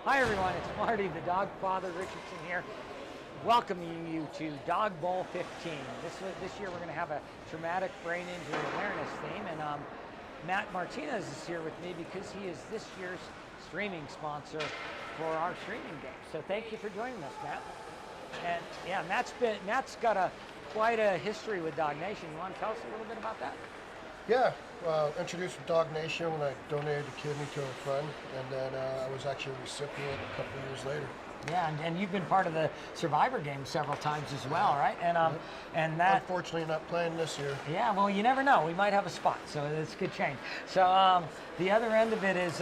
Hi everyone, it's Marty, the Dog Father Richardson here, welcoming you to Dog Bowl 15. This year we're going to have a traumatic brain injury awareness theme, and Matt Martinez is here with me because he is this year's streaming sponsor for our streaming game. So thank you for joining us, Matt. And yeah, Matt's got quite a history with Dog Nation. You want to tell us a little bit about that? Yeah, introduced with Dog Nation when I donated a kidney to a friend, and then I was actually a recipient a couple of years later. Yeah, and you've been part of the Survivor game several times as well, right? And Yep. and that, unfortunately, not playing this year. yeah, well, you never know. We might have a spot, so it's a good change. So the other end of it is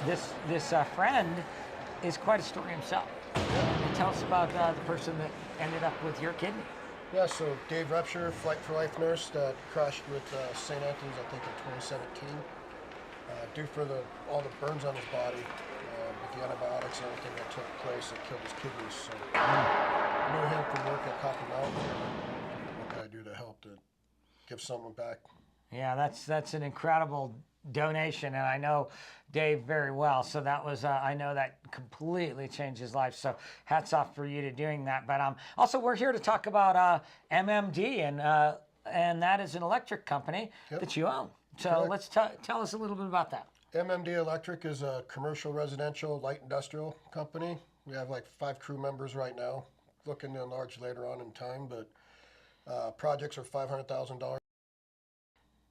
this friend is quite a story himself. And tell us about the person that ended up with your kidney. Yeah, so Dave Repsher, Flight for Life nurse that crashed with St. Anthony's, I think, in 2017. Due for all the burns on his body, with the antibiotics and everything that took place, it killed his kidneys. So I knew him from work at Copper Mountain. What can I do to help to give someone back? Yeah, that's an incredible donation, and I know Dave very well, so that was I know that completely changed his life, so hats off for you to doing that. But also we're here to talk about MMD, and that is an electric company that you own. So Correct. let's tell us a little bit about that. MMD Electric is a commercial, residential, light industrial company. We have like 5 crew members right now, looking to enlarge later on in time, but projects are $500,000.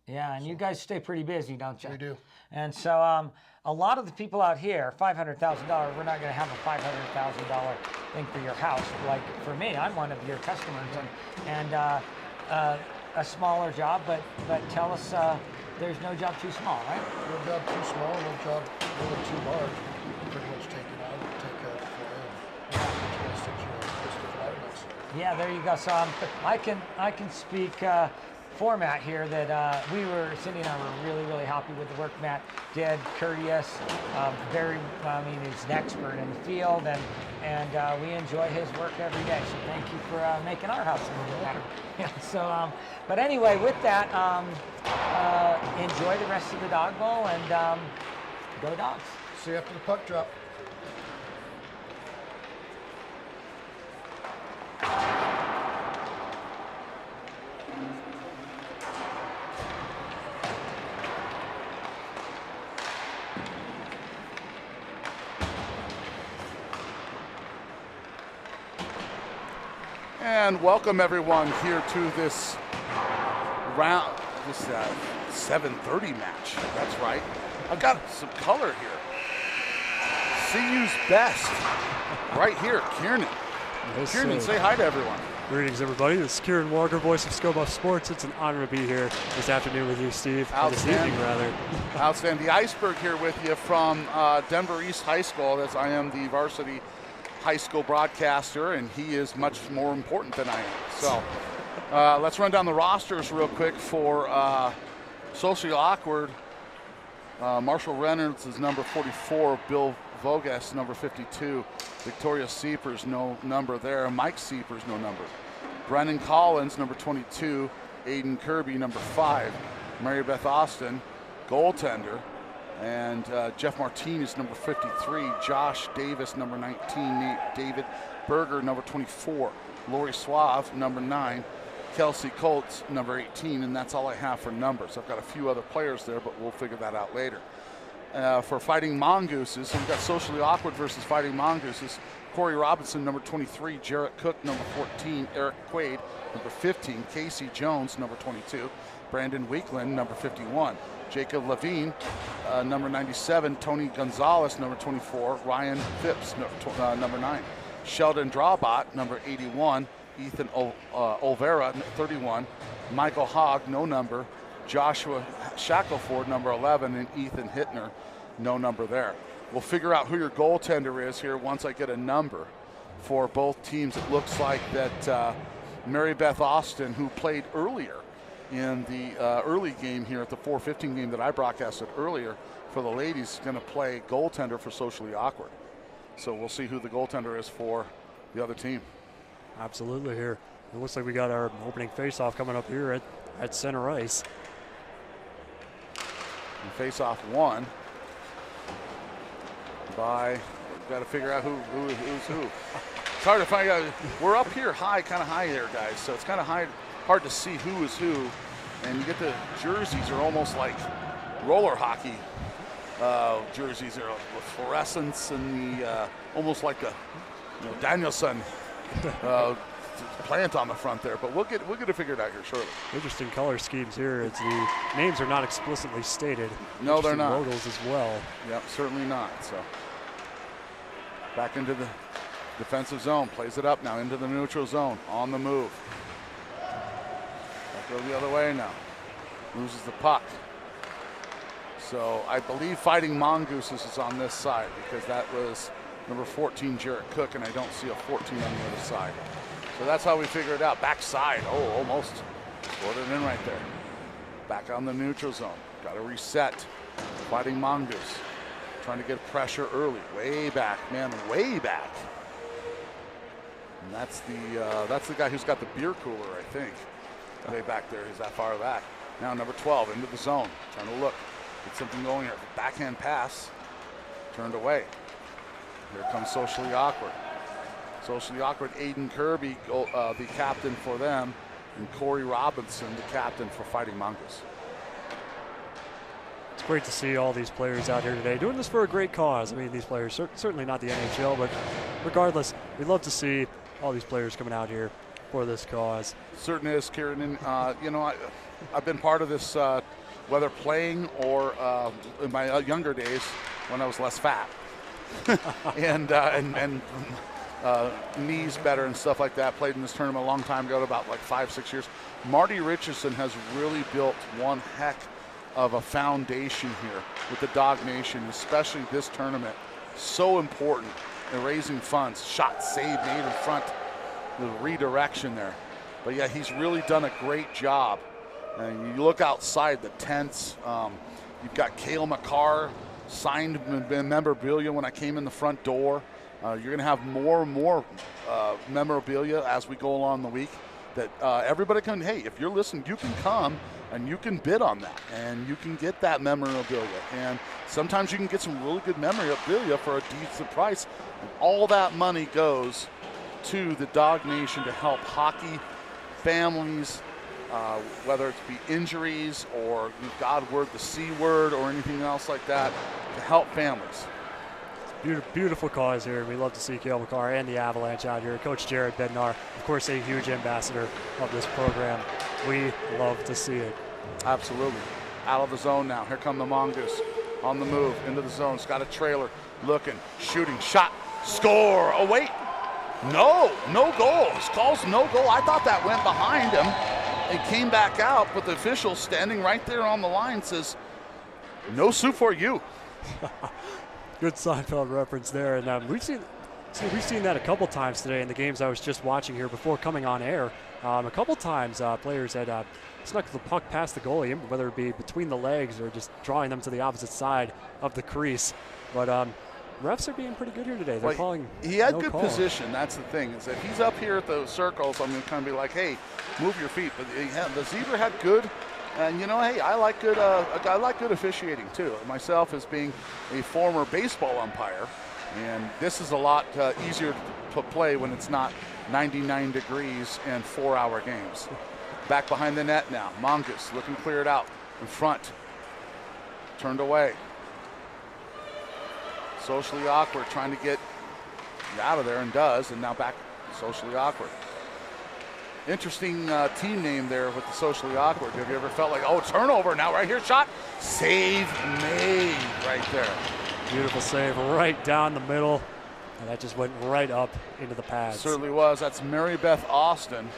Yeah, and you guys stay pretty busy, don't you? We do. And so a lot of the people out here, $500,000, we're not going to have a $500,000 thing for your house. Like for me, I'm one of your customers, and a smaller job, but tell us there's no job too small, right? No job too small, no job really too large. Pretty much take it on and take care of it. Yeah, there you go. So I can speak for Matt here that Cindy and I were really happy with the work Matt did. Courteous, he's an expert in the field, and we enjoy his work every day. So thank you for making our house a little bit better. Yeah, so, but anyway, with that, enjoy the rest of the Dog Bowl, and go Dogs. See you after the puck drop. And welcome everyone here to this round, this 7:30 match. That's right. I've got some color here. CU's best, right here, Kieran. Yes, Kieran, say hi to everyone. Greetings, everybody. This is Kieran Walker, voice of Scobuff Sports. It's an honor to be here this afternoon with you, Steve. Or this evening, rather. Outstanding. The Iceberg here with you from Denver East High School. As I am the varsity high school broadcaster, and he is much more important than I am. So let's run down the rosters real quick for Socially Awkward. Marshall Reynolds is number 44. Bill Voges, number 52. Victoria Seepers, no number there. Mike Seepers, no number. Brennan Collins, number 22. Aiden Kirby, number 5. Mary Beth Austin, goaltender. And Jeff Martinez, number 53. Josh Davis, number 19. Nate David Berger, number 24. Lori Suave, number 9. Kelsey Colts, number 18. And that's all I have for numbers. I've got a few other players there, but we'll figure that out later. For Fighting Mongooses, we've got Socially Awkward versus Fighting Mongooses. Corey Robinson, number 23. Jarrett Cook, number 14. Eric Quaid, number 15. Casey Jones, number 22. Brandon Weekland, number 51. Jacob Levine, number 97. Tony Gonzalez, number 24. Ryan Phipps, number 9. Sheldon Drawbot, number 81. Ethan Olvera, 31. Michael Hogg, no number. Joshua Shackelford, number 11. And Ethan Hittner, no number there. We'll figure out who your goaltender is here once I get a number for both teams. It looks like that Mary Beth Austin, who played earlier in the early game here at the 4:15 game that I broadcasted earlier for the ladies, going to play goaltender for Socially Awkward. So we'll see who the goaltender is for the other team. Absolutely here. It looks like we got our opening face-off coming up here at center ice. And face-off won by got to figure out who's who. It's hard to find out. We're up here high, kind of high there, guys. So it's kind of hard to see who is who. And you get the jerseys are almost like roller hockey jerseys. They're with fluorescence and the almost like a Danielson plant on the front there. But we'll get it figured out here shortly. Interesting color schemes here. It's the names are not explicitly stated. No, they're not. Logos as well. Yep, certainly not. So back into the defensive zone, plays it up now into the neutral zone, on the move. Go the other way now. Loses the puck. So I believe Fighting Mongooses is on this side because that was number 14, Jarrett Cook, and I don't see a 14 on the other side. So that's how we figure it out. Backside, almost scored it in right there. Back on the neutral zone. Got to reset. Fighting Mongoose. Trying to get pressure early. Way back, man, way back. And that's the guy who's got the beer cooler, I think. Way back there, he's that far back. Now number 12 into the zone, trying to look, get something going here. Backhand pass, turned away. Here comes Socially Awkward. Socially Awkward, Aiden Kirby, the captain for them, and Corey Robinson, the captain for Fighting Mongoose. It's great to see all these players out here today doing this for a great cause. I mean, these players, certainly not the NHL, but regardless, we love to see all these players coming out here for this cause. Certainly is, Kieran. And, I've been part of this, whether playing or in my younger days when I was less fat and knees better and stuff like that. Played in this tournament a long time ago, about like 5-6 years. Marty Richardson has really built one heck of a foundation here with the Dawg Nation, especially this tournament. So important in raising funds. Shot save made in front. The redirection there. But yeah, he's really done a great job. And you look outside the tents, you've got Cale Makar signed memorabilia when I came in the front door. You're going to have more and more memorabilia as we go along the week that everybody can, hey, if you're listening, you can come and you can bid on that and you can get that memorabilia. And sometimes you can get some really good memorabilia for a decent price. And all that money goes to the Dawg Nation to help hockey families, whether it be injuries or God word, the C word, or anything else like that, to help families. Beautiful cause here. We love to see Cale Makar and the Avalanche out here. Coach Jared Bednar, of course, a huge ambassador of this program. We love to see it. Absolutely. Out of the zone now. Here come the Mongoose on the move into the zone. It's got a trailer, looking, shooting, shot, score. Oh, wait. No goal. Calls no goal. I thought that went behind him. It came back out, but the official standing right there on the line says, no soup for you. Good Seinfeld reference there. And we've seen that a couple times today in the games I was just watching here before coming on air. A couple times players had snuck the puck past the goalie, whether it be between the legs or just drawing them to the opposite side of the crease. But refs are being pretty good here today. They're calling. He had good position. That's the thing. Is that he's up here at the circles. I'm going to kind of be like, hey, move your feet. But the Zebra had good. And hey, I like good officiating too. Myself as being a former baseball umpire, and this is a lot easier to play when it's not 99 degrees and 4-hour games. Back behind the net now. Mongoose looking cleared out in front. Turned away. Socially Awkward trying to get out of there and does, and now back Socially Awkward. Interesting team name there with the Socially Awkward. Have you ever felt like, turnover now right here, shot, save made right there. Beautiful save right down the middle, and that just went right up into the pads. Certainly was. That's Mary Beth Austin.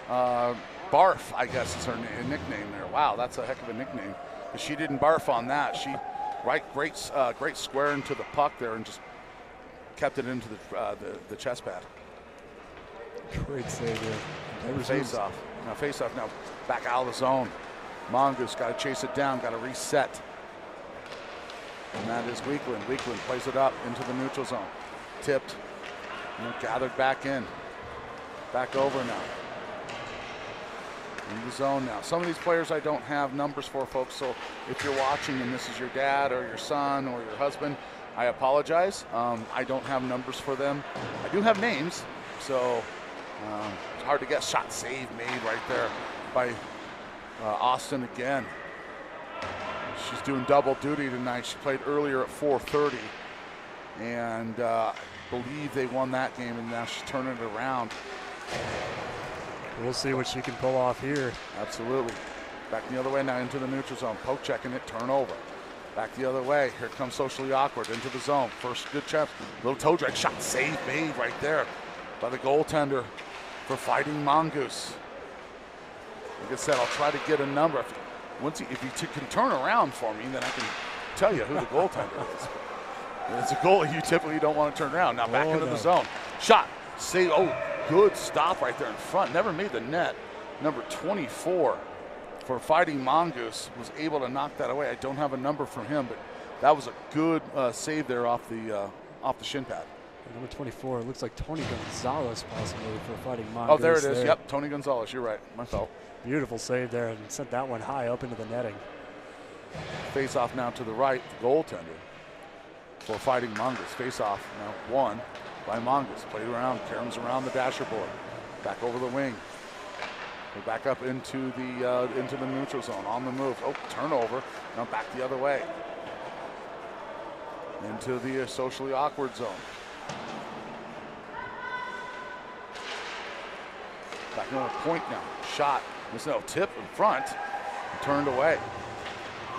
Barf, I guess is her nickname there. Wow, that's a heck of a nickname. But she didn't barf on that. She great square into the puck there and just kept it into the chest pad. Great save there. Face off. Now face off now. Back out of the zone. Mongoose got to chase it down. Got to reset. And that is Weakland. Weakland plays it up into the neutral zone. Tipped. And gathered back in. Back over now. In the zone now. Some of these players I don't have numbers for, folks. So if you're watching and this is your dad or your son or your husband, I apologize. I don't have numbers for them. I do have names, so it's hard to get. Shot save made right there by Austin again. She's doing double duty tonight. She played earlier at 4:30, and believe they won that game, and now she's turning it around. We'll see what she can pull off here. Absolutely. Back the other way now into the neutral zone. Poke checking it, turnover. Back the other way. Here comes Socially Awkward into the zone. First good chance. Little toe drag shot save made right there by the goaltender for Fighting Mongoose. Like I said, I'll try to get a number. If you can turn around for me, then I can tell you who the goaltender is. It's a goalie you typically don't want to turn around. Now back into the zone. Shot. Save. Oh, good stop right there in front. Never made the net. Number 24 for Fighting Mongoose was able to knock that away. I don't have a number from him, but that was a good save there off the shin pad. Number 24, it looks like Tony Gonzalez possibly for Fighting Mongoose. Oh, there it is. Yep, Tony Gonzalez. You're right. My fault. Beautiful save there, and sent that one high up into the netting. Face off now to the right, the goaltender for Fighting Mongoose. Face off now won by Mongoose. Played around, caroms around the dasher board. Back over the wing. We're back up into the neutral zone. On the move. Oh, turnover. Now back the other way. Into the Socially Awkward zone. Back on the point now. Shot. There's no tip in front. Turned away.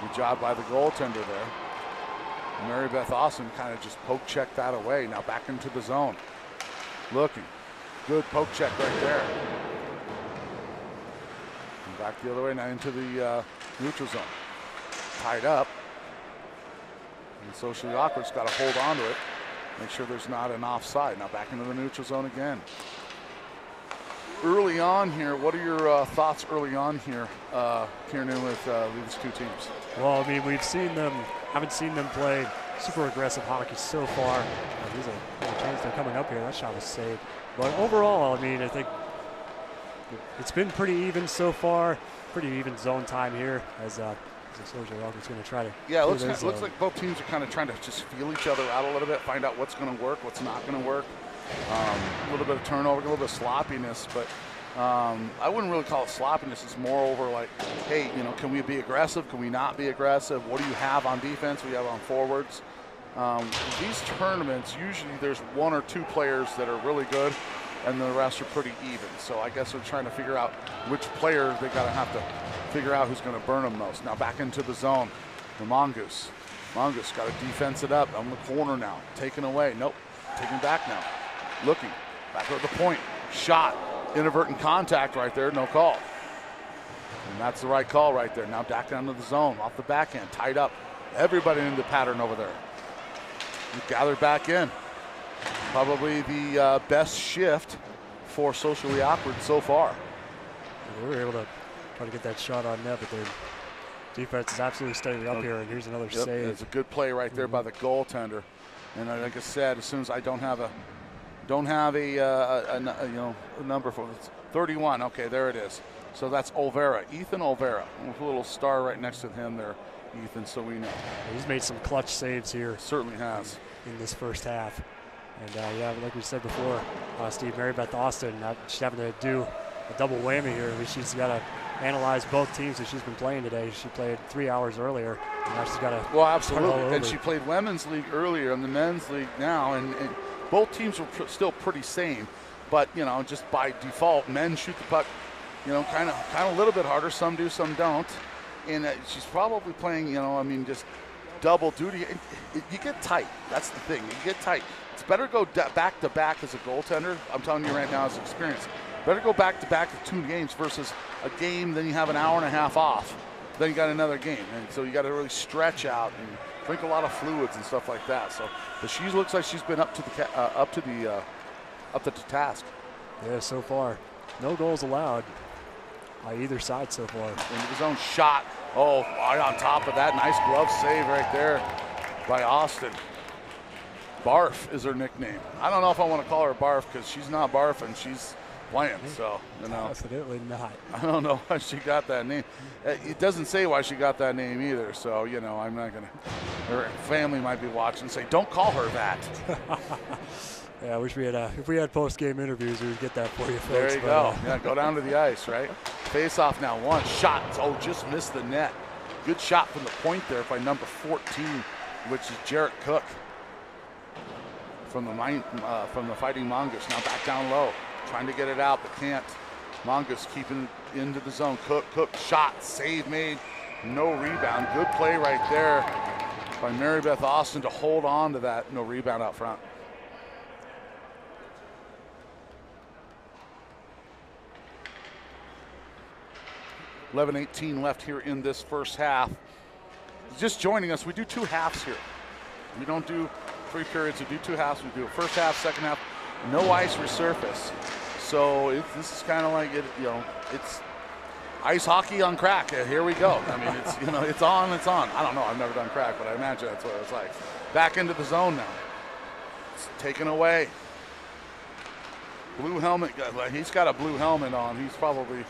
Good job by the goaltender there. Mary Beth Austin kind of just poke checked that away. Now back into the zone. Looking. Good poke check right there. And back the other way now into the neutral zone. Tied up. And Socially Awkward's got to hold on to it. Make sure there's not an offside. Now back into the neutral zone again. Early on here, what are your thoughts early on here, Kieran, with these two teams? Well, I mean, haven't seen them play super aggressive hockey so far. These are teams that are coming up here. That shot was saved. But overall, I mean, I think it's been pretty even so far. Pretty even zone time here as Socially Awkward's going to try to. Yeah, it looks like both teams are kind of trying to just feel each other out a little bit, find out what's going to work, what's not going to work. A little bit of turnover, a little bit of sloppiness, but I wouldn't really call it sloppiness. It's more over like, hey, can we be aggressive? Can we not be aggressive? What do you have on defense? What do you have on forwards? These tournaments, usually there's one or two players that are really good, and the rest are pretty even. So I guess they're trying to figure out which player they got to have to figure out who's going to burn them most. Now back into the zone, the Mongoose. Mongoose got to defense it up on the corner now. Taken away. Nope. Taken back now. Looking. Back at the point. Shot. Inadvertent contact right there. No call. And that's the right call right there. Now back down to the zone. Off the backhand. Tied up. Everybody in the pattern over there. Gathered back in. Probably the best shift for Socially Awkward so far. They were able to try to get that shot on net, but their defense is absolutely steady up here, and here's another save. It's a good play right there by the goaltender. And like I said, as soon as I don't have a number for it, 31. Okay, there it is. So that's Olvera, Ethan Olvera. With a little star right next to him there, Ethan, so we know. He's made some clutch saves here. Certainly has. In this first half. And yeah, like we said before, Steve, Mary Beth Austin, she's having to do a double whammy here. She's got to analyze both teams that she's been playing today. She played 3 hours earlier, and now she's got to. Well, absolutely. And she played women's league earlier and the men's league now, and both teams were still pretty same. But just by default, men shoot the puck, kind of a little bit harder. Some do, some don't. And she's probably playing, just double duty. You get tight. That's the thing. You get tight. It's better to go back to back as a goaltender. I'm telling you right now, as experience. Better go back to back to 2 games versus a game. Then you have an hour and a half off. Then you got another game, and so you got to really stretch out and drink a lot of fluids and stuff like that. So, but she looks like she's been up to the task. Yeah, so far, no goals allowed by either side so far. Into his own shot. Oh, right on top of that, nice glove save right there by Austin. Barf is her nickname. I don't know if I want to call her Barf because she's not barfing. She's playing, so Definitely not. I don't know why she got that name. It doesn't say why she got that name either, so I'm not gonna Her family might be watching and say, don't call her that. Yeah, I wish we had, if we had post-game interviews, we would get that for you folks. There you go. Yeah, go down to the ice, right? Face off now, one shot. Oh, just missed the net. Good shot from the point there by number 14, which is Jarrett Cook from the Fighting Mongoose. Now back down low, trying to get it out, but can't. Mongoose keeping it into the zone. Cook, shot, save made, no rebound. Good play right there by Mary Beth Austin to hold on to that. No rebound out front. $11:18 left here in this first half. Just joining us, we do 2 halves here. We don't do 3 periods, we do 2 halves. We do a first half, second half, no ice resurface. So this is kind of like it's ice hockey on crack. Here we go. I mean, it's on. I don't know. I've never done crack, but I imagine that's what it's like. Back into the zone now. It's taken away. Blue helmet. He's got a blue helmet on. He's probably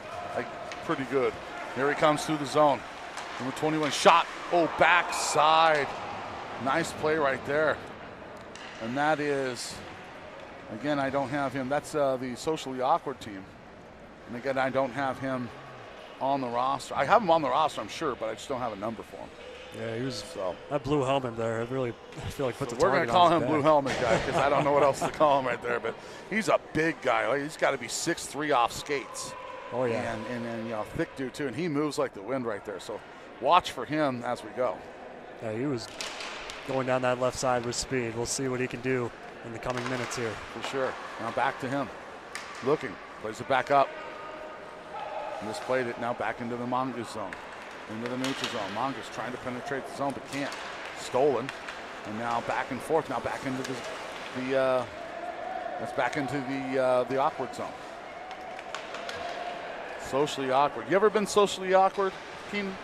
pretty good. Here he comes through the zone. Number 21 shot. Oh, backside. Nice play right there. And that is, again, I don't have him. That's the socially awkward team. And again, I don't have him on the roster. I have him on the roster, I'm sure, but I just don't have a number for him. Yeah, he was that blue helmet there. It really, I feel like put the we're target going to call on him his blue helmet guy because I don't know what else to call him right there. But he's a big guy. He's got to be 6'3" off skates. Oh yeah, and thick dude too, and he moves like the wind right there. So watch for him as we go. Yeah, he was going down that left side with speed. We'll see what he can do in the coming minutes here. For sure. Now back to him. Looking, plays it back up. Misplayed it. Now back into the Mongoose zone, into the neutral zone. Mongoose trying to penetrate the zone, but can't. Stolen, and now back and forth. Now back into that's back into the awkward zone. Socially awkward. You ever been socially awkward, Keenan?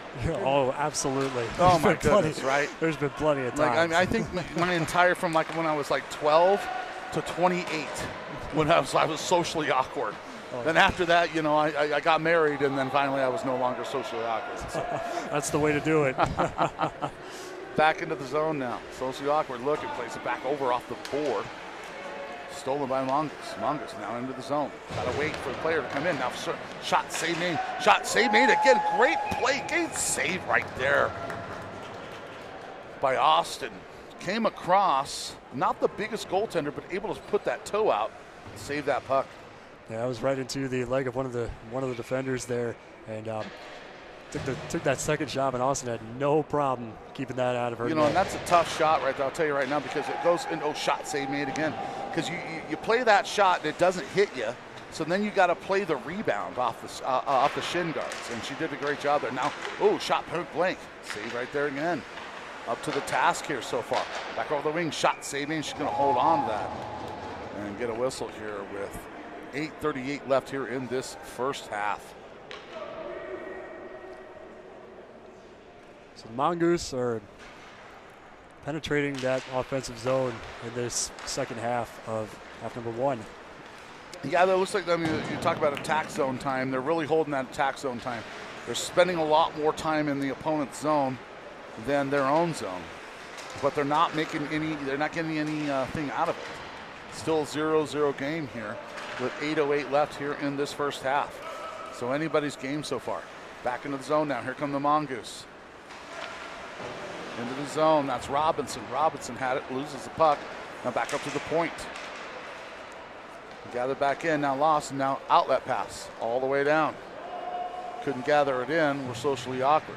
Oh, absolutely. Oh my goodness, right? There's been plenty of times. I think my entire from when I was 12 to 28, when I was socially awkward. Oh. Then after that, I got married, and then finally I was no longer socially awkward. So. That's the way to do it. Back into the zone now. Socially awkward. Looking, plays it back over off the board. Stolen by Mongoose. Mongoose now into the zone. Got to wait for the player to come in. Now shot save made. Shot save made again. Great play. Great save right there by Austin. Came across, not the biggest goaltender, but able to put that toe out and save that puck. Yeah, I was right into the leg of one of the defenders there, and took that second shot, and Austin had no problem keeping that out of her. And that's a tough shot right there. I'll tell you right now, because it goes in. Oh, shot save made again. Because you play that shot and it doesn't hit you, so then you got to play the rebound off the shin guards, and she did a great job there. Now, shot point blank, save right there again. Up to the task here so far. Back over the wing, shot save made. She's going to hold on to that and get a whistle here with 8:38 left here in this first half. So the Mongoose are penetrating that offensive zone in this second half of half number 1. Yeah, that looks like, you talk about attack zone time. They're really holding that attack zone time. They're spending a lot more time in the opponent's zone than their own zone. But they're not getting anything out of it. Still 0-0 game here with 8:08 left here in this first half. So anybody's game so far. Back into the zone now. Here come the Mongoose. Into the zone. That's Robinson. Robinson had it, loses the puck. Now back up to the point. Gathered back in, now lost, and now outlet pass all the way down. Couldn't gather it in. We're socially awkward.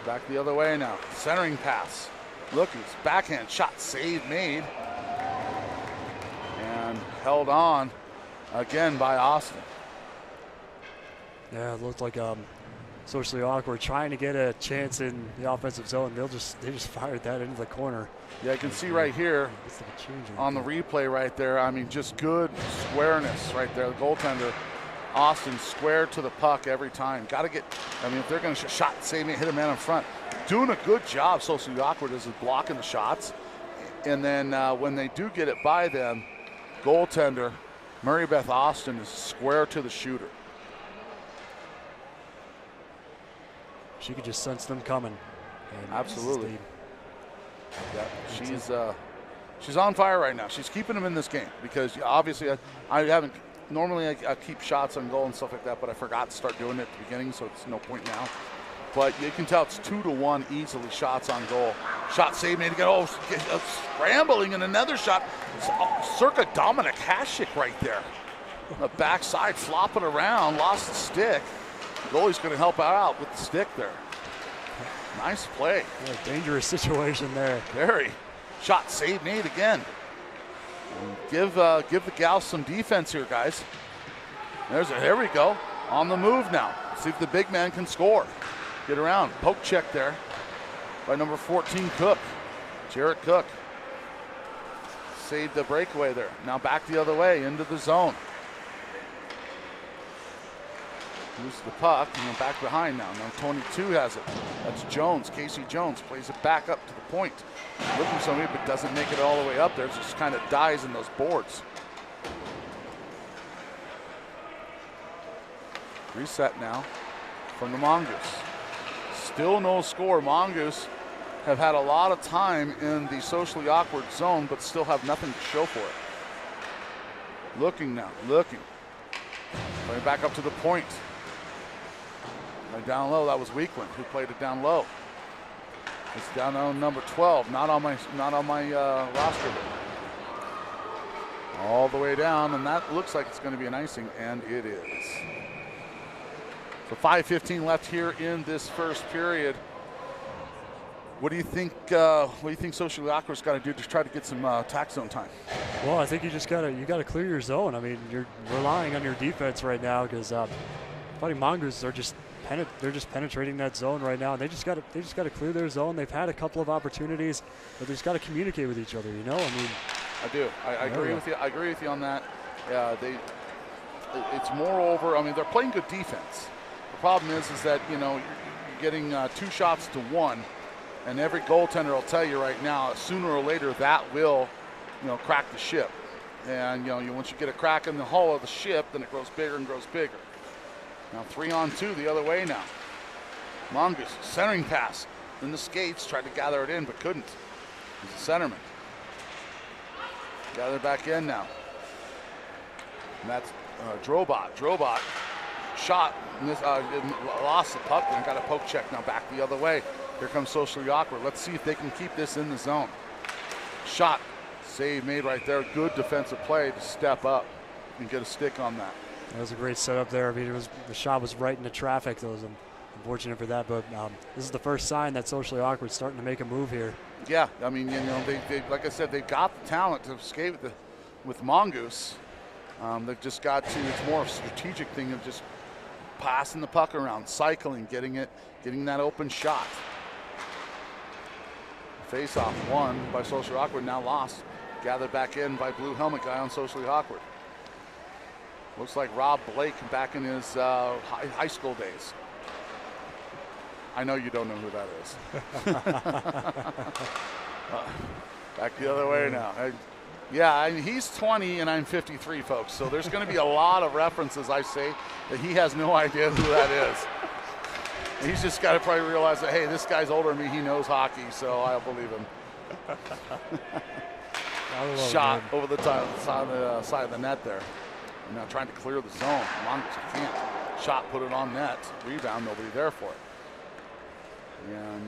Back the other way now. Centering pass. Looking, backhand shot, save made. And held on again by Austin. Yeah, it looked like socially awkward, trying to get a chance in the offensive zone. They just fired that into the corner. Yeah, you can see right here on the replay right there. I mean, just good squareness right there. The goaltender, Austin, square to the puck every time. Got to get. I mean, if they're going to shot, save me, hit a man in front. Doing a good job. Socially awkward is blocking the shots, and then when they do get it by them, goaltender Mary Beth Austin is square to the shooter. she could just sense them coming. And Absolutely. Yeah, she's on fire right now. She's keeping them in this game because obviously I haven't. Normally I keep shots on goal and stuff like that, but I forgot to start doing it at the beginning, so it's no point now. But you can tell it's 2-1 easily shots on goal. Shot saved made again. Oh, scrambling and another shot. Circa Dominic Hasek right there. The backside flopping around, lost the stick. The goalie's going to help out with the stick there. Nice play. Yeah, dangerous situation there. Very. Shot saved made again. Give the gals some defense here, guys. There we go. On the move now. See if the big man can score. Get around. Poke check there by number 14, Cook. Jarrett Cook. Saved the breakaway there. Now back the other way into the zone. Moves the puck and then back behind now. Now 22 has it. That's Jones. Casey Jones plays it back up to the point. Looking for somebody, but doesn't make it all the way up there. It just kind of dies in those boards. Reset now from the Mongoose. Still no score. Mongoose have had a lot of time in the socially awkward zone, but still have nothing to show for it. Looking now, looking. Playing back up to the point. Down low, that was Weakland who played it down low. It's down on number 12, not on my roster. All the way down, and that looks like it's going to be an icing, and it is. So 5:15 left here in this first period. What do you think? What do you think Socially Awkward's got to do to try to get some attack zone time? Well, I think you gotta clear your zone. I mean, you're relying on your defense right now because Fighting Mongooses are just penetrating that zone right now. And they just got to clear their zone. They've had a couple of opportunities, but they just got to communicate with each other. You know, I mean. I do. I agree with you. I agree with you on that. Yeah, it's moreover. I mean, they're playing good defense. The problem is that you're getting 2 shots to 1, and every goaltender will tell you right now, sooner or later that will, crack the ship. And once you get a crack in the hull of the ship, then it grows bigger and grows bigger. Now 3-on-2 the other way now. Mongoose centering pass. Then the skates tried to gather it in, but couldn't. He's a centerman. Gather back in now. And that's Drobot. Drobot shot, lost the puck and got a poke check. Now back the other way. Here comes Socially Awkward. Let's see if they can keep this in the zone. Shot, save made right there. Good defensive play to step up and get a stick on that. That was a great setup there. I mean, the shot was right into traffic. That was unfortunate for that, but this is the first sign that Socially Awkward's starting to make a move here. Yeah, I mean, they like I said, they've got the talent to skate with Mongoose. They've just got to. It's more of a strategic thing of just passing the puck around, cycling, getting that open shot. Face-off won by Socially Awkward, now lost. Gathered back in by blue helmet guy on Socially Awkward. Looks like Rob Blake back in his high school days. I know you don't know who that is. Back the other way now. He's 20 and I'm 53, folks. So there's going to be a lot of references I say that he has no idea who that is. He's just got to probably realize that, hey, this guy's older than me. He knows hockey, so I'll believe him. Shot over the side of the net there. Now trying to clear the zone. Mongoose can't. Shot, put it on net. Rebound, nobody there for it. And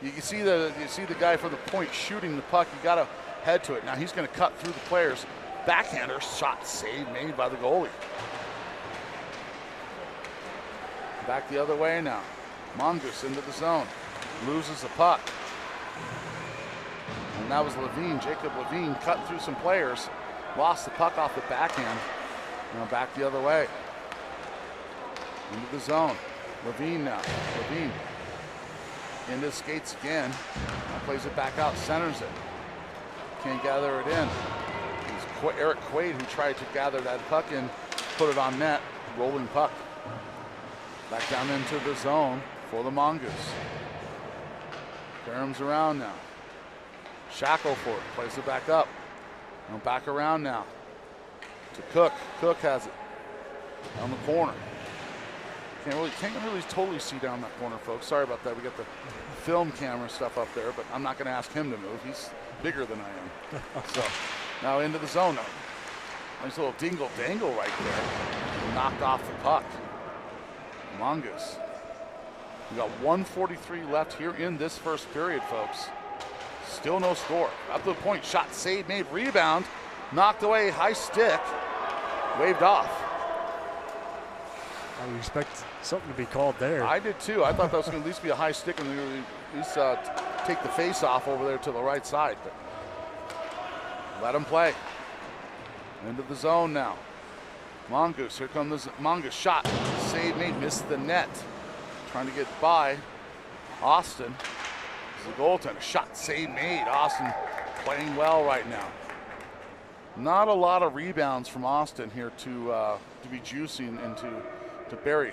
you see the guy from the point shooting the puck. You got to head to it. Now he's going to cut through the players. Backhander shot, save made by the goalie. Back the other way now. Mongoose into the zone. Loses the puck. And that was Levine. Jacob Levine cutting through some players. Lost the puck off the backhand. Now back the other way. Into the zone. Levine now. Levine. Into the skates again. Now plays it back out. Centers it. Can't gather it in. It's Eric Quaid who tried to gather that puck in. Put it on net. Rolling puck. Back down into the zone for the Mongoose. Karam's around now. Shackleford plays it back up. Now back around now to Cook. Cook has it on the corner. Can't really totally see down that corner, folks. Sorry about that. We got the film camera stuff up there, but I'm not going to ask him to move. He's bigger than I am. So now into the zone. Nice little dingle dangle right there. Knocked off the puck. Mongoose. We got 1:43 left here in this first period, folks. Still no score. Up to the point. Shot, save, made, rebound. Knocked away, high stick. Waved off. I would expect something to be called there. I did too. I thought that was going to at least be a high stick and at least take the face off over there to the right side. But let him play. Into the zone now. Mongoose, here comes the Mongoose shot. Save made, missed the net. Trying to get by Austin. It's the goaltender. Shot, save made. Austin playing well right now. Not a lot of rebounds from Austin here to be juicing into to Barry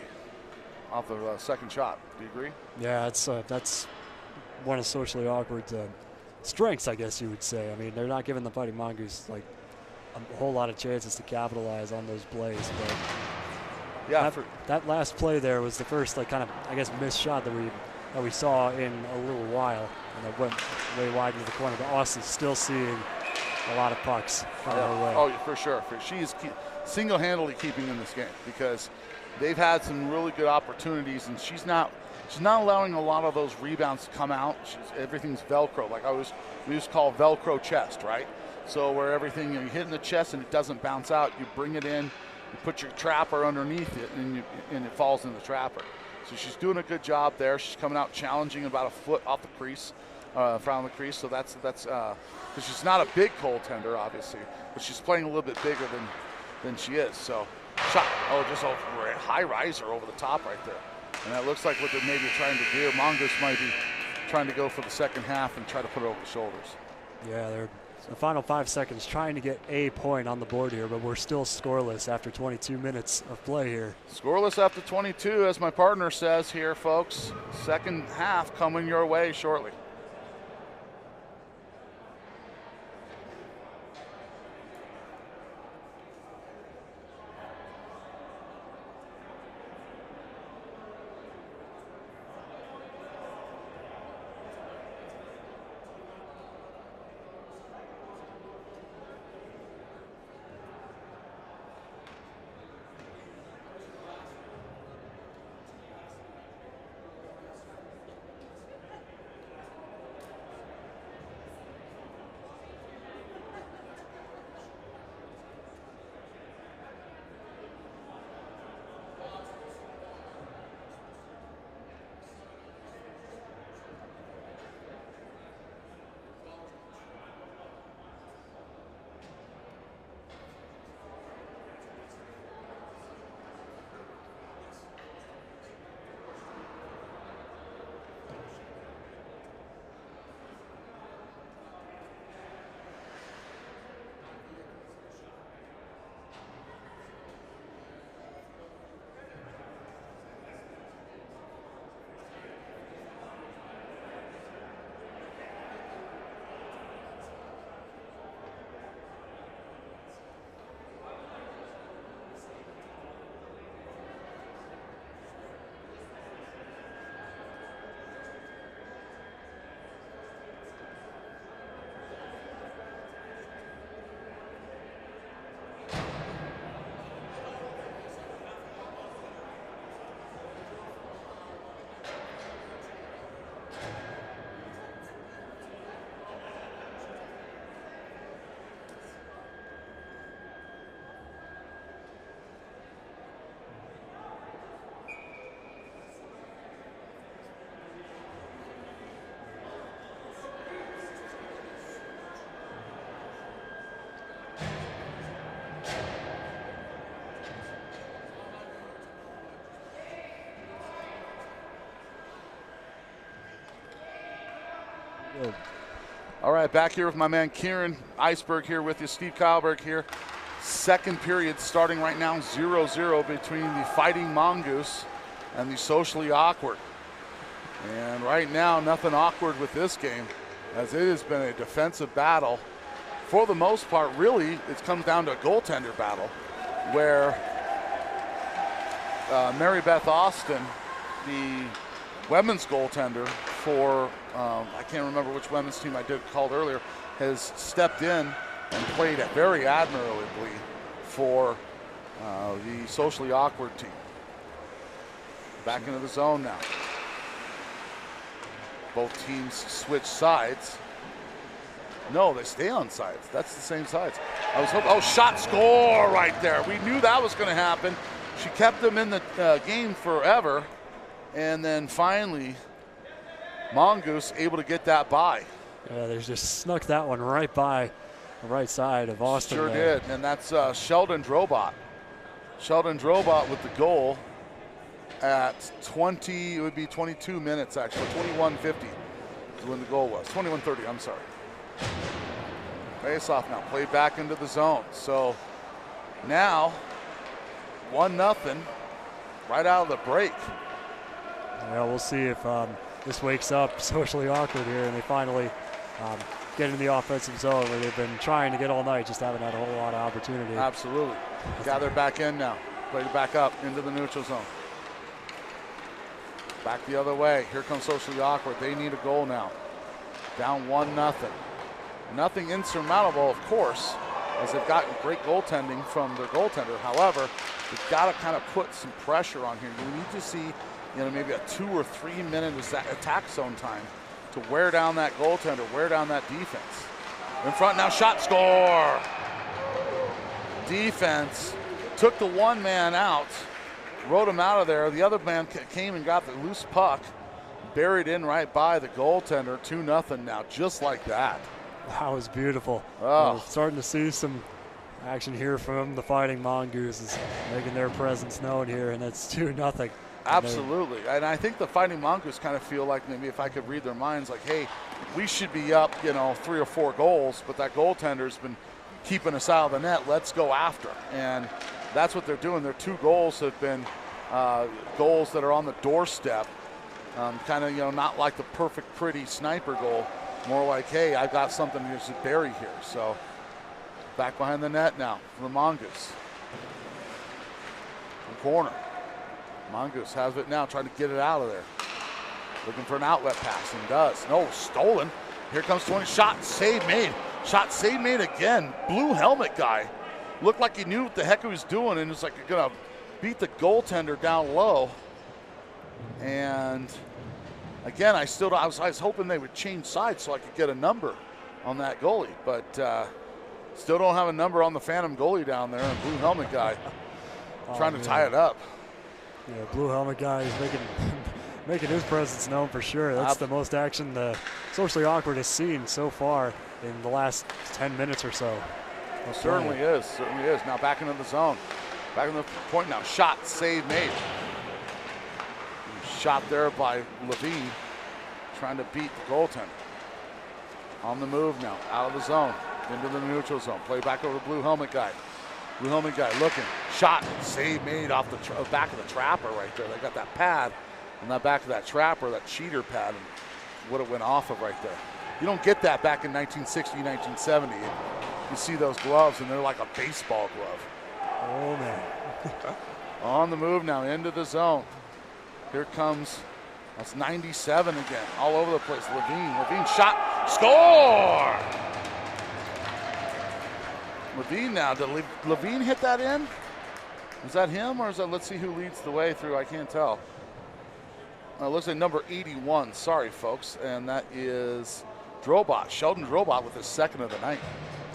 off the second shot. Do you agree? Yeah, that's one of Socially Awkward's strengths, I guess you would say. I mean, they're not giving the Fighting Mongoose like a whole lot of chances to capitalize on those plays, but yeah, that last play there was the first kind of, I guess, missed shot that we saw in a little while, and it went way wide into the corner. But Austin's still seeing a lot of pucks coming her way. Oh, for sure. She is single-handedly keeping in this game because they've had some really good opportunities, and she's not allowing a lot of those rebounds to come out. Everything's Velcro, like we used to call Velcro chest, right? So where everything, you hit in the chest and it doesn't bounce out, you bring it in, you put your trapper underneath it, and it falls in the trapper. So she's doing a good job there. She's coming out challenging about a foot off the crease, from the crease. So that's because she's not a big goaltender, obviously, but she's playing a little bit bigger than she is. So shot, just a high riser over the top right there. And that looks like what they're maybe trying to do. Mongoose might be trying to go for the second half and try to put it over the shoulders. Yeah, they're the final 5 seconds trying to get a point on the board here, but we're still scoreless after 22 minutes of play here. Scoreless after 22, as my partner says here, folks. Second half coming your way shortly. All right, back here with my man Kieran Iceberg here with you, Steve Kyleberg here. Second period starting right now, 0-0 between the Fighting Mongoose and the Socially Awkward. And right now, nothing awkward with this game, as it has been a defensive battle. For the most part, really, it's come down to a goaltender battle, where Mary Beth Austin, the women's goaltender for, I can't remember which women's team I called earlier, has stepped in and played very admirably for the socially awkward team. Back into the zone now. Both teams switch sides. No, they stay on sides. That's the same sides. I was hoping, shot score right there. We knew that was going to happen. She kept them in the game forever. And then finally, Mongoose able to get that by. Yeah, they just snuck that one right by the right side of Austin. Sure there. did, and that's Sheldon Drobot. Sheldon Drobot with the goal at 20, it would be 22 minutes actually, 21:50 is when the goal was. 21:30, I'm sorry. Face off now, played back into the zone. So now 1-0 right out of the break. Yeah, we'll see if this wakes up socially awkward here and they finally get in the offensive zone where they've been trying to get all night, just haven't had a whole lot of opportunity. Absolutely. Gather back in now. Played it back up into the neutral zone. Back the other way. Here comes socially awkward. They need a goal now. Down 1-0. Nothing insurmountable, of course, as they've gotten great goaltending from their goaltender. However, they've got to kind of put some pressure on here. You need to see, maybe a 2 or 3 minute attack zone time to wear down that goaltender, wear down that defense. In front now, shot, score. Defense took the one man out, rode him out of there. The other man came and got the loose puck, buried in right by the goaltender. 2-0 now, just like that. That was beautiful. Oh. We're starting to see some action here from the Fighting Mongooses, making their presence known here, and it's 2-0. Absolutely, and I think the Fighting Mongoose kind of feel like, maybe if I could read their minds, like, hey, we should be up, 3 or 4 goals, but that goaltender's been keeping us out of the net. Let's go after, and that's what they're doing. Their 2 goals have been goals that are on the doorstep, kind of, not like the perfect, pretty sniper goal, more like, hey, I've got something to bury here. So back behind the net now for the Mongoose. From corner. Mongoose has it now, trying to get it out of there. Looking for an outlet pass, and does. No, stolen. Here comes 20. Shot, save made. Shot, save made again. Blue helmet guy. Looked like he knew what the heck he was doing, and it's like you're going to beat the goaltender down low. And again, I was hoping they would change sides so I could get a number on that goalie, but still don't have a number on the phantom goalie down there, and blue helmet guy trying to tie it up. Yeah, blue helmet guy is making his presence known for sure. That's the most action the socially awkward has seen so far in the last 10 minutes or so. Well, certainly is. Now back into the zone. Back in the point now. Shot, save made. Shot there by Levine, trying to beat the goaltender. On the move now, out of the zone, into the neutral zone. Play back over the blue helmet guy. Blue helmet guy looking. Shot, save made off the back of the trapper right there. They got that pad on that back of that trapper, that cheater pad, and what it went off of right there. You don't get that back in 1960, 1970. You see those gloves, and they're like a baseball glove. Oh, man. On the move now, into the zone. Here comes, that's 97 again, all over the place. Levine shot, score! Levine now, did Levine hit that in? Is that him, or is that, let's see who leads the way through, I can't tell. It looks like number 81, sorry folks, and that is Drobot, Sheldon Drobot with his second of the night.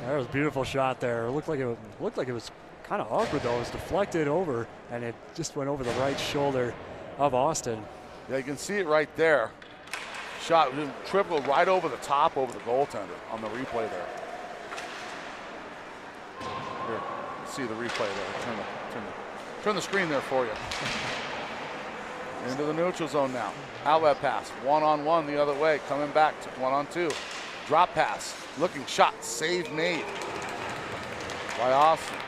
That was a beautiful shot there. It looked like it was kind of awkward though. It was deflected over, and it just went over the right shoulder of Austin. Yeah, you can see it right there. Shot triple right over the top over the goaltender on the replay there. Here, see the replay there. Turn the screen there for you. Into the neutral zone now. Outlet pass, 1-on-1 the other way, coming back to 1-on-2. Drop pass, looking shot, save made by Austin.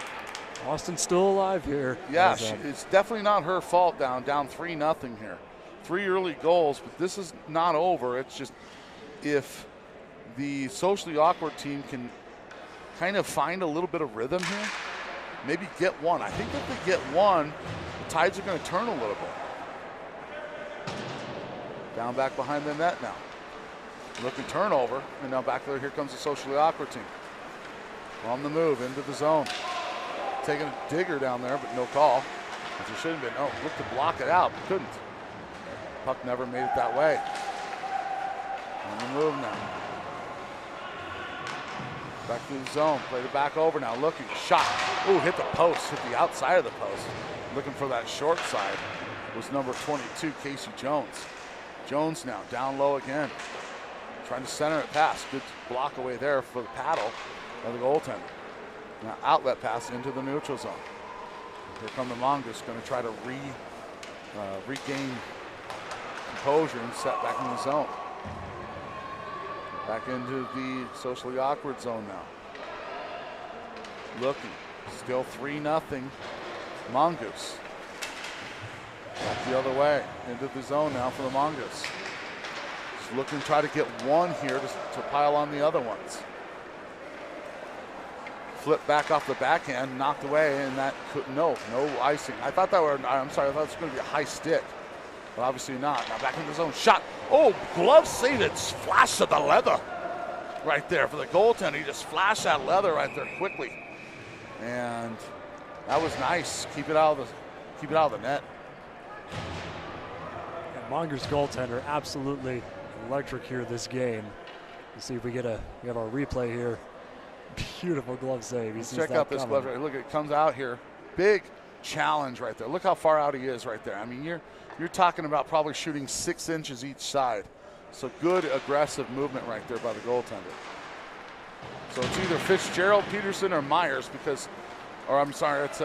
Austin's still alive here. Yeah, it's definitely not her fault down 3-0 here. 3 early goals, but this is not over. It's just if the socially awkward team can kind of find a little bit of rhythm here, maybe get one. I think if they get one, the tides are going to turn a little bit. Down back behind the net now. Looking turnover, and now back there, here comes the socially awkward team. On the move, into the zone. Taking a digger down there, but no call. As there should have been. Oh, looked to block it out, but couldn't. Puck never made it that way. On the move now. Back to the zone, played it back over now, looking, shot. Ooh, hit the post, hit the outside of the post. Looking for that short side was number 22, Casey Jones. Jones now, down low again. Trying to center it past. Good block away there for the paddle of the goaltender. Now outlet pass into the neutral zone. Here come the Mongooses, going to try to regain composure and set back in the zone. Back into the socially awkward zone now. Looking, still 3-0 Mongoose. Back the other way, into the zone now for the Mongoose. Just looking to try to get one here to pile on the other ones. Flip back off the backhand, knocked away, and that no icing. I thought that were, I'm sorry, I thought it was going to be a high stick, but obviously not. Now back in the zone, shot. Oh, glove save, it's flash of the leather right there for the goaltender. He just flashed that leather right there quickly, and that was nice. Keep it out of the net. And Mongoose goaltender absolutely electric here this game. Let's see if we have our replay here. Beautiful glove save. Check out this glove right. Look, it comes out here. Big challenge right there. Look how far out he is right there. I mean, you're talking about probably shooting 6 inches each side. So good aggressive movement right there by the goaltender. So it's either Fitzgerald, Peterson, or Myers because, or I'm sorry, it's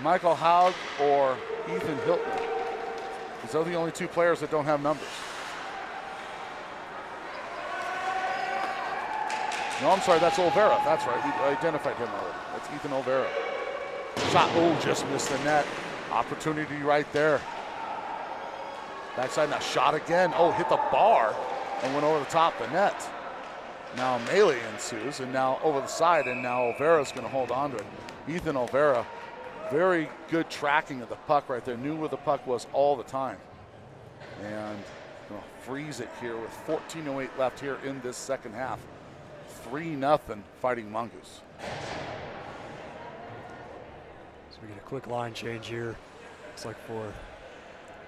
Michael Haug or Ethan Hilton. Those are the only 2 players that don't have numbers. No, I'm sorry, that's Olvera. That's right, we identified him already. That's Ethan Olvera. Shot, oh, just missed the net. Opportunity right there. Backside now, shot again. Oh, hit the bar and went over the top of the net. Now melee ensues, and now over the side, and now Olvera's going to hold on to it. Ethan Olvera, very good tracking of the puck right there. Knew where the puck was all the time. And freeze it here with 14:08 left here in this second half. 3-0 Fighting Mongoose. So we get a quick line change here. Looks like for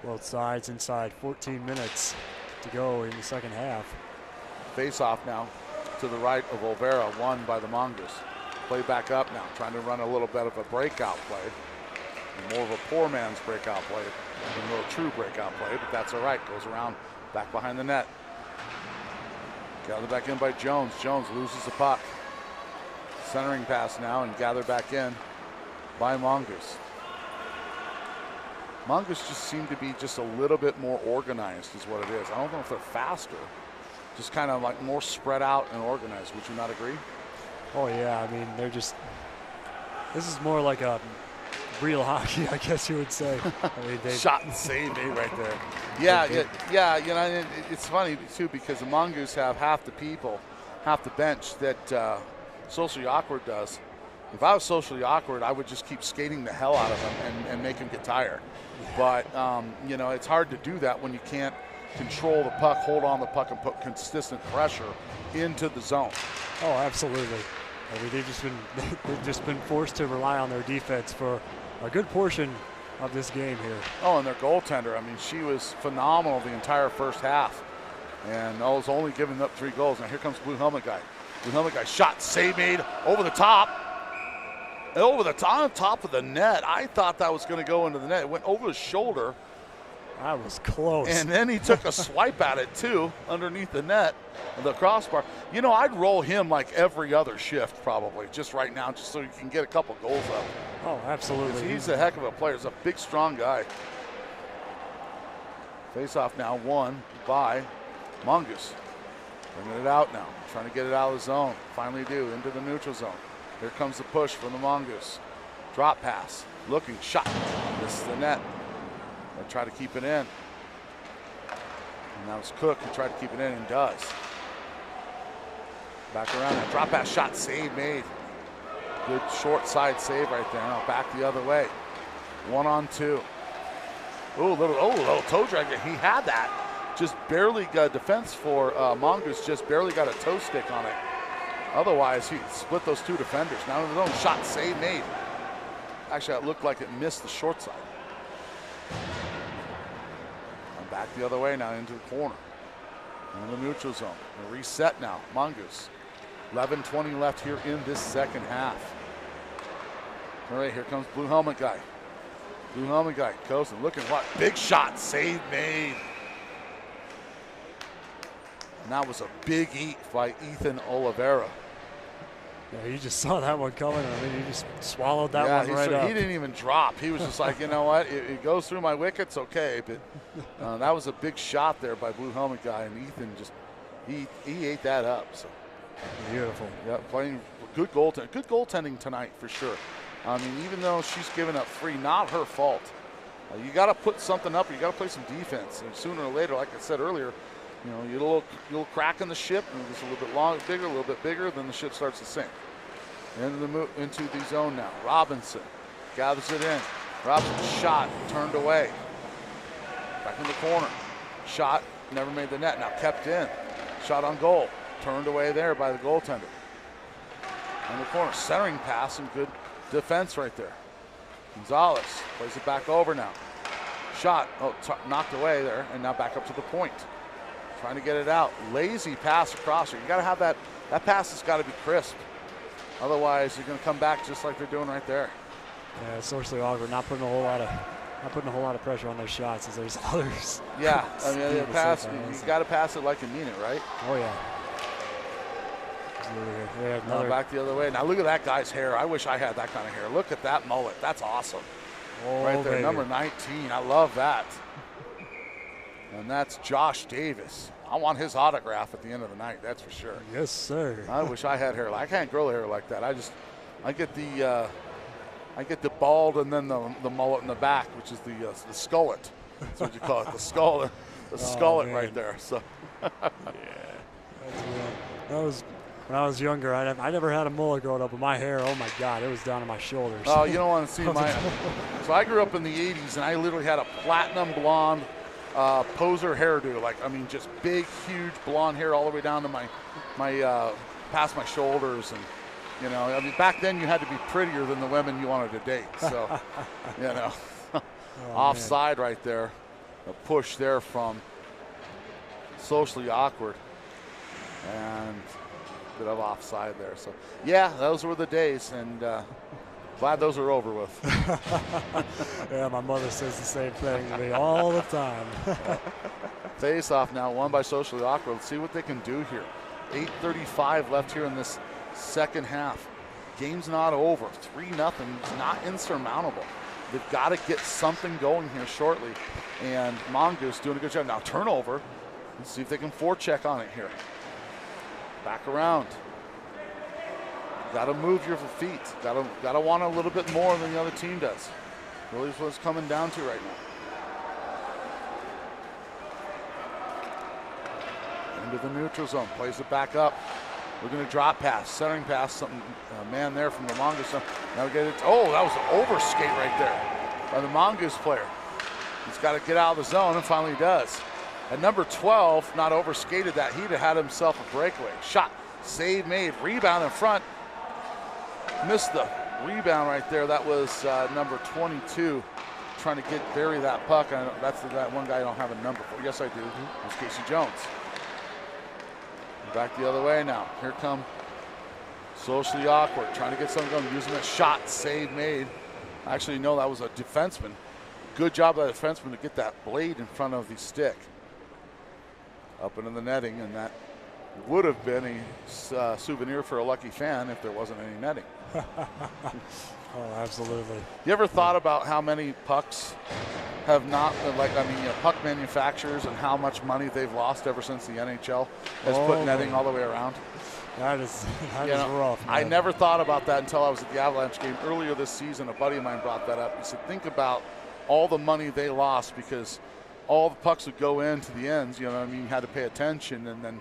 both sides inside 14 minutes to go in the second half. Face off now to the right of Olvera, won by the Mongoose. Play back up now, trying to run a little bit of a breakout play. And more of a poor man's breakout play than a true breakout play, but that's all right. Goes around back behind the net. Gathered back in by Jones. Jones loses the puck. Centering pass now and gathered back in by Mongoose. Mongoose just seem to be just a little bit more organized is what it is. I don't know if they're faster, just kind of like more spread out and organized. Would you not agree? Oh yeah, I mean, this is more like a real hockey, I guess you would say. I mean, shot and save right there. Yeah. You know, it's funny too because the Mongoose have half the people, half the bench that Socially Awkward does. If I was socially awkward, I would just keep skating the hell out of them and make them get tired. But you know, it's hard to do that when you can't control the puck, hold on the puck, and put consistent pressure into the zone. Oh, absolutely. I mean, they've just been forced to rely on their defense for a good portion of this game here. Oh, and their goaltender, I mean, she was phenomenal the entire first half. And was only giving up 3 goals. Now here comes Blue Helmet guy. Blue Helmet guy, shot, save made, over the top. Over the top, on top of the net. I thought that was going to go into the net. It went over his shoulder. That was close. And then he took a swipe at it, too, underneath the net, the crossbar. You know, I'd roll him like every other shift probably, just right now, just so you can get a couple goals up. Oh, absolutely. He's a heck of a player. He's a big, strong guy. Face-off now won by Mongoose. Bringing it out now, trying to get it out of the zone. Finally do, into the neutral zone. Here comes the push from the Mongoose. Drop pass, looking, shot. This is the net. They'll try to keep it in. And that was Cook who tried to keep it in and does. Back around now, drop pass, shot, save made. Good short side save right there. Now back the other way. 1-on-2. Little toe drag. He had that. Just barely got defense for Mongoose. Just barely got a toe stick on it. Otherwise, he split those two defenders. Now his own shot save made. Actually, it looked like it missed the short side. And back the other way now into the corner. In the neutral zone. A reset now. Mongoose. 11:20 left here in this second half. All right, here comes blue helmet guy. Blue helmet guy goes and look at what big shot save made. And that was a big eat by Ethan Oliveira. Yeah, you just saw that one coming. I mean, he just swallowed that one right up. He didn't even drop. He was just like, you know what? It goes through my wickets, okay. But that was a big shot there by blue helmet guy, and Ethan just he ate that up. So beautiful. Yeah, playing good goaltending. Good goaltending tonight for sure. I mean, even though she's given up 3, not her fault. You got to put something up. You got to play some defense, and sooner or later, like I said earlier, you know, you little crack in the ship, and it's a little bit bigger, then the ship starts to sink. Into the zone now. Robinson gathers it in. Robinson shot, turned away. Back in the corner. Shot, never made the net. Now kept in. Shot on goal. Turned away there by the goaltender. In the corner, centering pass and good defense right there. Gonzalez plays it back over now. Shot, knocked away there, and now back up to the point. Trying to get it out. Lazy pass across her. You got to have that pass has got to be crisp. Otherwise, you're going to come back just like they're doing right there. Yeah, it's socially awkward. Not putting a whole lot of pressure on those shots as there's others. Yeah, I mean, the pass. You got to pass it like you mean it, right? Oh yeah. Now back the other way. Now look at that guy's hair. I wish I had that kind of hair. Look at that mullet. That's awesome. Oh, right there, baby. number 19. I love that. And that's Josh Davis. I want his autograph at the end of the night, that's for sure. Yes, sir. I wish I had hair. I can't grow hair like that. I get the bald and then the mullet in the back, which is the skullet. That's what you call it, the skull, the skullet right there. So. Yeah. That was when I was younger. I never had a mullet growing up, but my hair, oh my God, it was down to my shoulders. Oh, you don't want to see mine. So I grew up in the 80s, and I literally had a platinum blonde poser hairdo. Like, I mean, just big, huge blonde hair all the way down to my past my shoulders. And, you know, I mean, back then you had to be prettier than the women you wanted to date. So, you know, offside right there. A push there from socially awkward. And a bit of offside there. So, yeah, those were the days. And glad those are over with. Yeah, my mother says the same thing to me all the time. Face off now, won by socially awkward. Let's see what they can do here. 8:35 left here in this second half. Game's not over. 3-0 is not insurmountable. They've got to get something going here shortly. And Mongoose doing a good job. Now turnover. Let's see if they can forecheck on it here. Back around. Got to move your feet. Got to want a little bit more than the other team does. Really is what it's coming down to right now. Into the neutral zone. Plays it back up. We're going to drop pass. Centering pass. Something man there from the Mongoose. Now we get it. Oh, that was an overskate right there by the Mongoose player. He's got to get out of the zone, and finally he does. At number 12, not overskated that. He'd have had himself a breakaway. Shot. Save made. Rebound in front. Missed the rebound right there. That was number 22 trying to bury that puck. That's that one guy I don't have a number for. Yes, I do. It's Casey Jones. Back the other way now. Here come socially awkward. Trying to get something going. Using a shot. Save made. Actually, no, that was a defenseman. Good job by the defenseman to get that blade in front of the stick. Up into the netting, and that would have been a souvenir for a lucky fan if there wasn't any netting. Oh, absolutely. You ever thought about how many pucks have not, puck manufacturers and how much money they've lost ever since the NHL has put netting all the way around? That is rough, man. I never thought about that until I was at the Avalanche game earlier this season. A buddy of mine brought that up. He said, think about all the money they lost because all the pucks would go into the ends, you had to pay attention, and then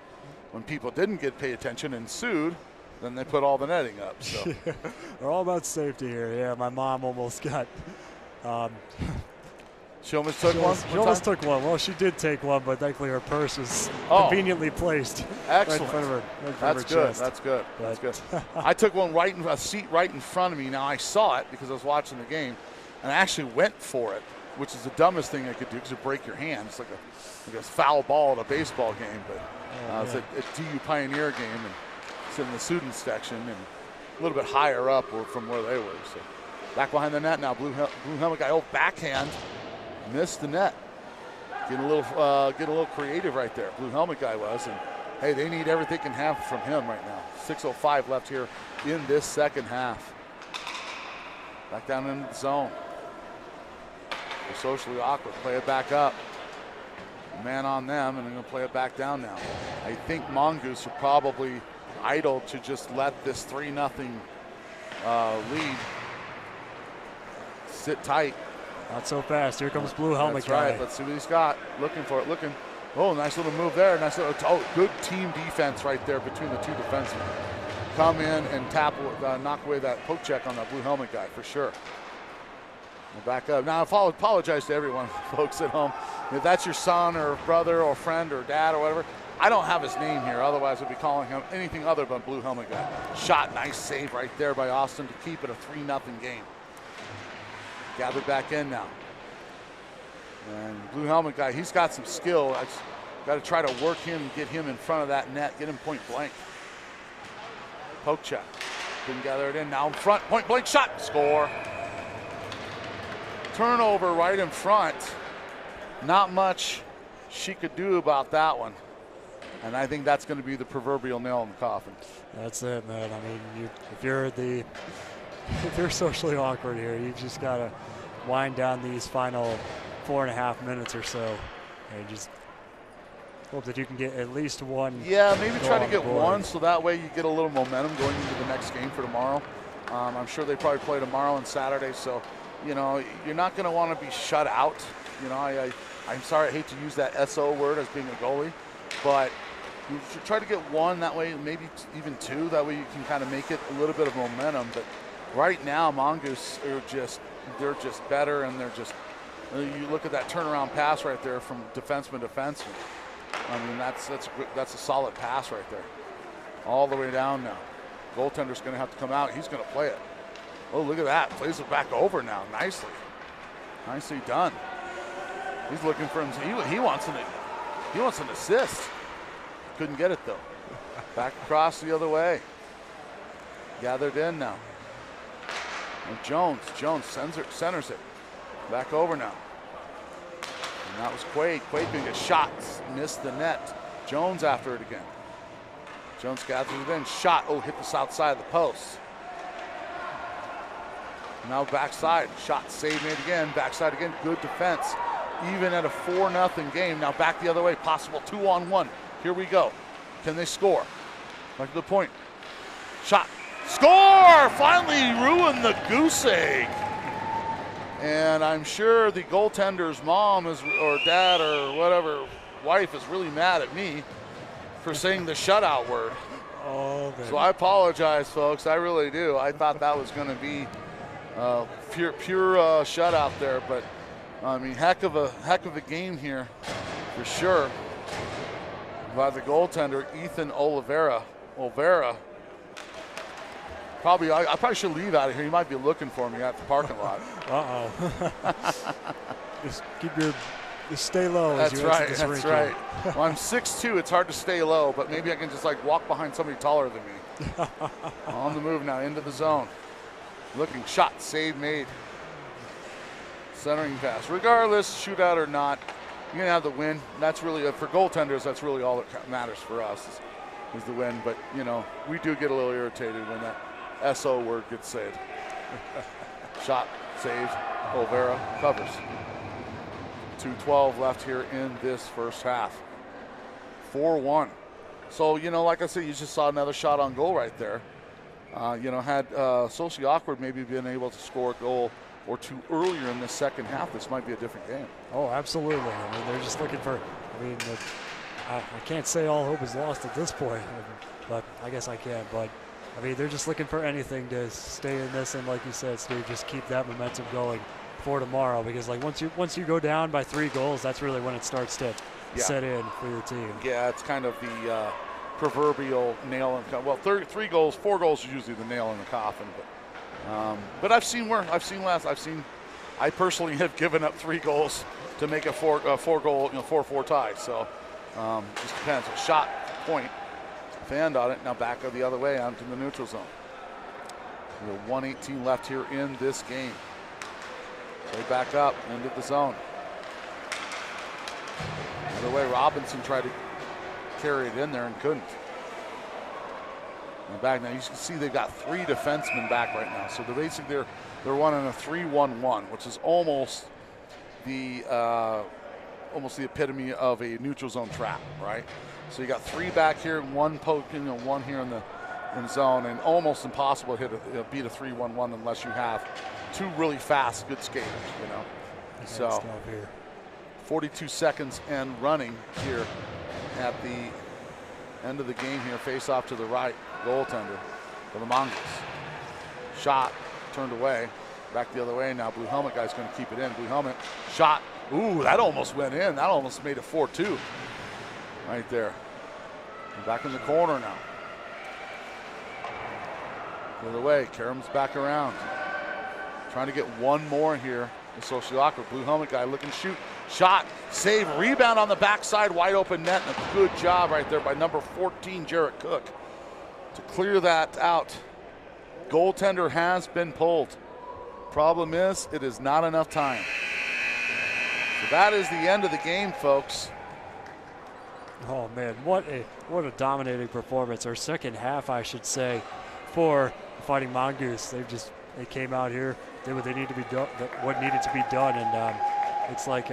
when people didn't pay attention and sued, then they put all the netting up. So We're all about safety here. Yeah, my mom almost got She almost took one. She almost took one. Well, she did take one, but thankfully her purse was conveniently placed. Excellent. Right in front of her, That's good. chest. That's good. That's good. I took one a seat right in front of me. Now I saw it because I was watching the game, and I actually went for it, which is the dumbest thing I could do because you break your hand. It's like a foul ball at a baseball game, but it's a DU Pioneer game, and it's in the student section and a little bit higher up from where they were. So back behind the net now, blue helmet guy, backhand. Missed the net. Getting a little creative right there. Blue helmet guy was, and hey, they need everything they can have from him right now. 6:05 left here in this second half. Back down into the zone. They're socially awkward. Play it back up. Man on them, and they're going to play it back down now. I think Mongoose are probably idle to just let this 3-0 lead sit tight. Not so fast. Here comes blue helmet That's guy. right. Let's see what he's got. Looking for it. Looking. Oh, nice little move there. Nice little. Oh, good team defense right there between the two defensemen. Come in and knock away that poke check on that blue helmet guy for sure. We'll back up. Now, I apologize to everyone, folks at home. If that's your son or brother or friend or dad or whatever, I don't have his name here. Otherwise, I'd be calling him anything other than blue helmet guy. Shot. Nice save right there by Austin to keep it a 3-0 game. Gathered back in now. And blue helmet guy, he's got some skill. I just got to try to work him and get him in front of that net, get him point blank. Poke check. Didn't gather it in. Now in front, point blank shot, score. Turnover right in front. Not much she could do about that one. And I think that's going to be the proverbial nail in the coffin. That's it, man. I mean, if you're socially awkward here, you've just got to wind down these final 4.5 minutes or so and just hope that you can get at least one. Yeah, maybe try to get one so that way you get a little momentum going into the next game for tomorrow. I'm sure they probably play tomorrow and Saturday, so you're not going to want to be shut out. I'm sorry, I hate to use that SO word as being a goalie, but you should try to get one, that way maybe even two, that way you can kind of make it a little bit of momentum. But right now, Mongoose are they're just better, and you look at that turnaround pass right there from defenseman to defenseman. I mean, that's a solid pass right there. All the way down now. Goaltender's going to have to come out. He's going to play it. Oh, look at that. Plays it back over now. Nicely. Nicely done. He's looking for him. He wants an assist. Couldn't get it, though. Back across the other way. Gathered in now. And Jones centers it. Back over now. And that was Quaid. Quaid being a shot. Missed the net. Jones after it again. Jones gathers it in. Shot. Oh, hit the south side of the post. Now backside. Shot saved made again. Backside again. Good defense. Even at a 4-0 game. Now back the other way. Possible 2-on-1. Here we go. Can they score? Back to the point. Shot. Score! Finally ruined the goose egg. And I'm sure the goaltender's mom or dad or whatever wife is really mad at me for saying the shutout word. Oh, so I apologize, folks. I really do. I thought that was going to be pure shutout there, but I mean, heck of a game here for sure by the goaltender, Ethan Olivera. I probably should leave out of here. He might be looking for me at the parking lot. Just stay low. That's right. That's right. Well, I'm 6'2". It's hard to stay low, but maybe I can just walk behind somebody taller than me. On the move now into the zone. Looking, shot, save made. Centering pass. Regardless, shootout or not, you're gonna have the win. That's really for goaltenders. That's really all that matters for us is the win. But we do get a little irritated when that SO word gets said. Shot, saved, Olivera covers. 2:12 left here in this first half. 4-1. So, like I said, you just saw another shot on goal right there. Had Socially Awkward maybe been able to score a goal or two earlier in the second half, this might be a different game. Oh, absolutely. I mean, they're just looking for, I can't say all hope is lost at this point, but I guess I can. But, they're just looking for anything to stay in this and, like you said, Steve, just keep that momentum going for tomorrow, because like once you go down by 3 goals, that's really when it starts to set in for your team. Yeah, it's kind of the proverbial nail in the coffin. Well, 3 goals, 4 goals is usually the nail in the coffin. But I've seen less. I personally have given up 3 goals to make a 4-goal, 4-4 tie. So just depends. A shot, point, fanned on it. Now back the other way onto the neutral zone. We have 1:18 left here in this game. Play back up into the zone. Other way, Robinson tried to carry it in there and couldn't. And back now, you can see they've got 3 defensemen back right now. So they're running a 3-1-1, which is almost the epitome of a neutral zone trap, right? So you got 3 back here, 1 poking, 1 here in the zone, and almost impossible to beat a 3-1-1 unless you have 2 really fast, good skaters, So 42 seconds and running here at the end of the game here. Face off to the right, goaltender for the Mongooses. Shot, turned away, back the other way now. Blue helmet guy's going to keep it in. Blue helmet, shot. Ooh, that almost went in. That almost made it 4-2 right there. And back in the corner now. The other way, Karam's back around. Trying to get 1 more here. The social awkward. Blue helmet guy looking to shoot. Shot, save, rebound on the backside, wide open net, and a good job right there by number 14, Jarrett Cook, to clear that out. Goaltender has been pulled. Problem is, it is not enough time. So that is the end of the game, folks. Oh man, what a dominating performance, or second half, I should say, for the Fighting Mongoose. They came out here, did what they needed to be done, what needed to be done, and it's like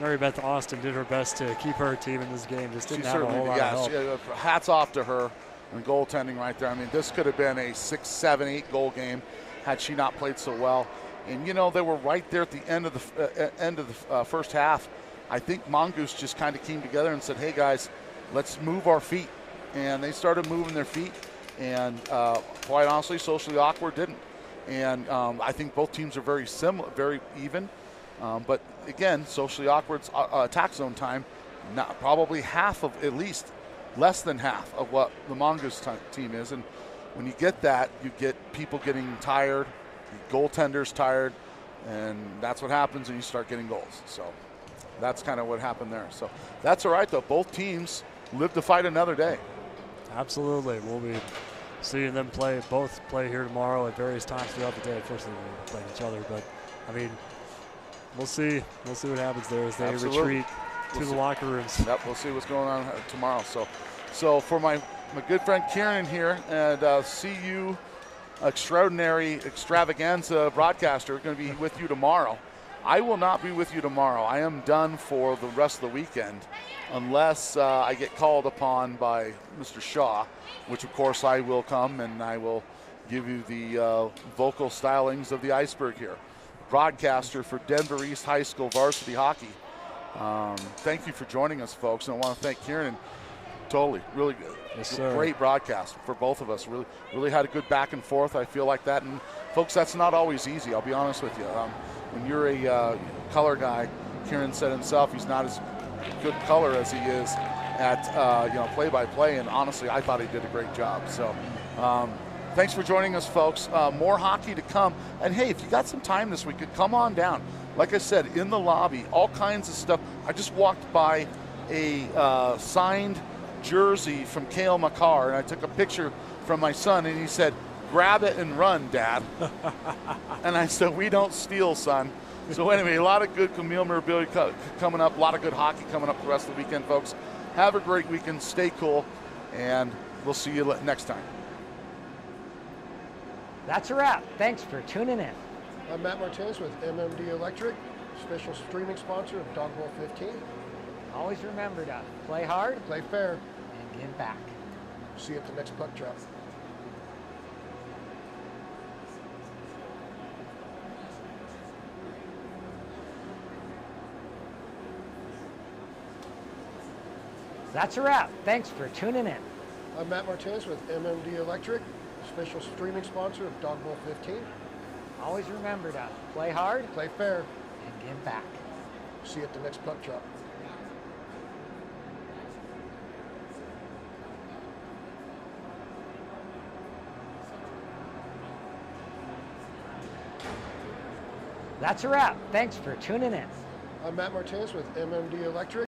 Mary Beth Austin did her best to keep her team in this game. Just didn't have a whole lot of help. Hats off to her and goaltending right there. I mean, this could have been a 6, 7, 8 goal game had she not played so well. And they were right there at the end of the first half. I think Mongoose just kind of came together and said, "Hey guys, let's move our feet," and they started moving their feet. And quite honestly, Socially Awkward didn't. And I think both teams are very similar, very even. But again, Socially Awkward's attack zone time, probably half of, at least less than half of what the Mongoose team is. And when you get that, you get people getting tired, goaltenders tired, and that's what happens when you start getting goals. So that's kind of what happened there. So that's all right, though. Both teams live to fight another day. Absolutely. We'll be seeing them both play here tomorrow at various times throughout the day. Unfortunately, we're playing each other, but I mean, we'll see what happens there as they retreat to the locker rooms. Yep, we'll see what's going on tomorrow. So for my good friend Kieran here, and CU extravaganza broadcaster, going to be with you tomorrow. I will not be with you tomorrow. I am done for the rest of the weekend, unless I get called upon by Mr. Shaw, which of course I will come and I will give you the vocal stylings of the iceberg here. Broadcaster for Denver East High School varsity hockey. Thank you for joining us, folks, and I want to thank Kieran. Totally, really good. Yes, sir. Great broadcast for both of us. Really had a good back and forth. I feel like that, and folks, that's not always easy. I'll be honest with you. When you're a color guy, Kieran said himself, he's not as good color as he is at play-by-play, and honestly, I thought he did a great job. So thanks for joining us, folks. More hockey to come. And hey, if you got some time this week, come on down. Like I said, in the lobby, all kinds of stuff. I just walked by a signed jersey from Cale Makar, and I took a picture from my son, and he said, "Grab it and run, Dad." And I said, "We don't steal, son." So anyway, a lot of good Camille memorabilia coming up, a lot of good hockey coming up the rest of the weekend, folks. Have a great weekend, stay cool, and we'll see you next time. That's a wrap. Thanks for tuning in. I'm Matt Martinez with MMD Electric, special streaming sponsor of Dawg Bowl 15. Always remember to play hard Play fair. and give back. See you at the next puck drop. That's a wrap. Thanks for tuning in. I'm Matt Martinez with MMD Electric, special streaming sponsor of Dawg Bowl 15. always remember to play hard Play fair. and give back. See you at the next puck drop. That's a wrap. Thanks for tuning in. I'm Matt Martinez with MMD Electric.